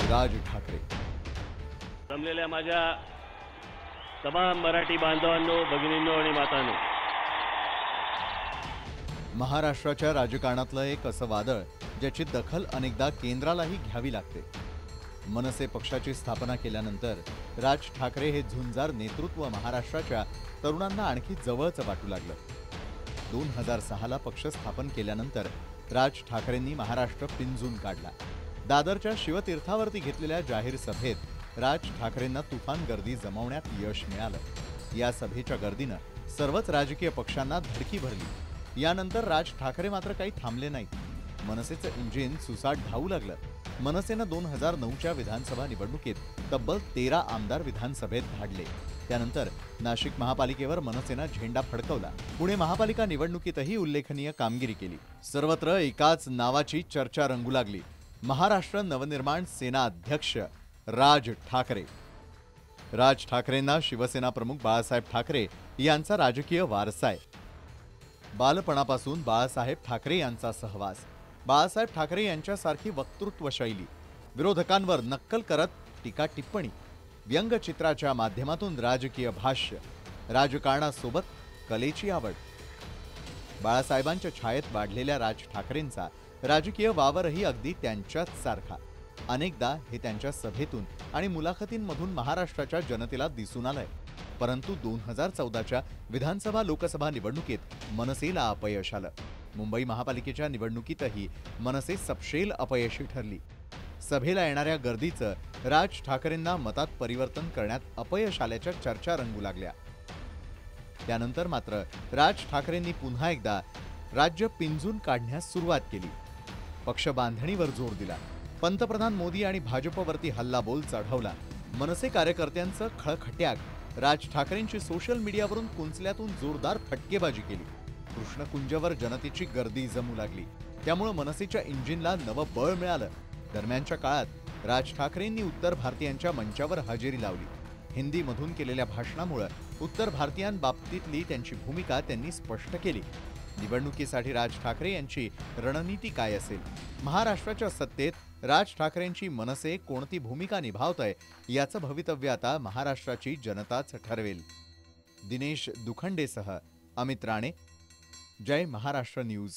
राज ठाकरे। जमलेल्या माझ्या तमाम मराठी बांधवांनो, भगिनींनो आणि मातांनो, महाराष्ट्राच्या राजकारणातलं एक असं वादळ ज्याची दखल अनेकदा केंद्रालाही घ्यावी लागते। मनसे पक्षाची स्थापना केल्यानंतर राज ठाकरे हे झुंजार नेतृत्व महाराष्ट्राच्या तरुणांना आणखी जवळच वाटू लागलं। 2006ला पक्ष स्थापन केल्यानंतर राज ठाकरेंनी महाराष्ट्र पिंजून काढला। दादरच्या शिवतीर्थावरती घेतलेल्या जाहीर सभेत राज ठाकरेंना तुफान गर्दी जमवण्यात यश मिळालं। या सभेच्या गर्दीनं सर्वच राजकीय पक्षांना धडकी भरली। यानंतर राज ठाकरे मात्र काही थांबले नाहीत। मनसेचं इंजिन सुसाट धावू लागलं। मनसेनं 2009च्या विधानसभा निवडणुकीत तब्बल 13 आमदार विधानसभेत धाडले। त्यानंतर नाशिक महापालिकेवर मनसेनं झेंडा फडकवला। पुणे महापालिका निवडणुकीतही उल्लेखनीय कामगिरी केली। सर्वत्र एकाच नावाची चर्चा रंगू लागली, महाराष्ट्र नवनिर्माण सेना अध्यक्ष राज ठाकरे। राज ठाकरेंना शिवसेना प्रमुख बाळासाहेब ठाकरे यांचा राजकीय वारसा आहे। बालपणापासून बाळासाहेब ठाकरे यांचा सहवास, बाळासाहेब ठाकरे यांच्यासारखी वक्तृत्व शैली, विरोधकांवर नक्कल करत टीका टिप्पणी, व्यंगचित्राच्या माध्यमातून राजकीय भाष्य, राजकारणासोबत कलेची आवड। बाळासाहेबांच्या छायेत वाढलेल्या राज ठाकरेंचा राजकीय वावरही अगदी त्यांच्याच सारखा। अनेकदा हे त्यांच्या सभेतून आणि मुलाखतींमधून महाराष्ट्राच्या जनतेला दिसून आलंय। परंतु 2014च्या विधानसभा लोकसभा निवडणुकीत मनसेला अपयश आलं। मुंबई महापालिकेच्या निवडणुकीतही मनसे सपशेल अपयशी ठरली। सभेला येणाऱ्या गर्दीचं राज ठाकरेंना मतात परिवर्तन करण्यात अपयश आल्याच्या चर्चा रंगू लागल्या। त्यानंतर मात्र राज ठाकरेंनी पुन्हा एकदा राज्य पिंजून काढण्यास सुरुवात केली। पक्ष बांधणीवर जोर दिला, पंतप्रधान मोदी आणि भाजपवरती हल्लाबोल चढवला। मनसे कार्यकर्त्यांचं खळखट्याक, राज ठाकरेंची सोशल मीडियावरून कुंचल्यातून जोरदार फटकेबाजी केली। कृष्णकुंजवर जनतेची गर्दी जमू लागली, त्यामुळे मनसेच्या इंजिनला नवं बळ मिळालं। दरम्यानच्या काळात राज ठाकरेंनी उत्तर भारतीयांच्या मंचावर हजेरी लावली। हिंदीमधून केलेल्या भाषणामुळे उत्तर भारतीयांबाबतीतली त्यांची भूमिका त्यांनी स्पष्ट केली। निवडणुकीसाठी राज ठाकरे यांची रणनीती काय असेल, महाराष्ट्राच्या सत्तेत राज ठाकरेंची मनसे कोणती भूमिका निभावतंय, याचं भवितव्य आता महाराष्ट्राची जनताच ठरवेल। दिनेश दुखंडेसह अमित राणे, जय महाराष्ट्र न्यूज।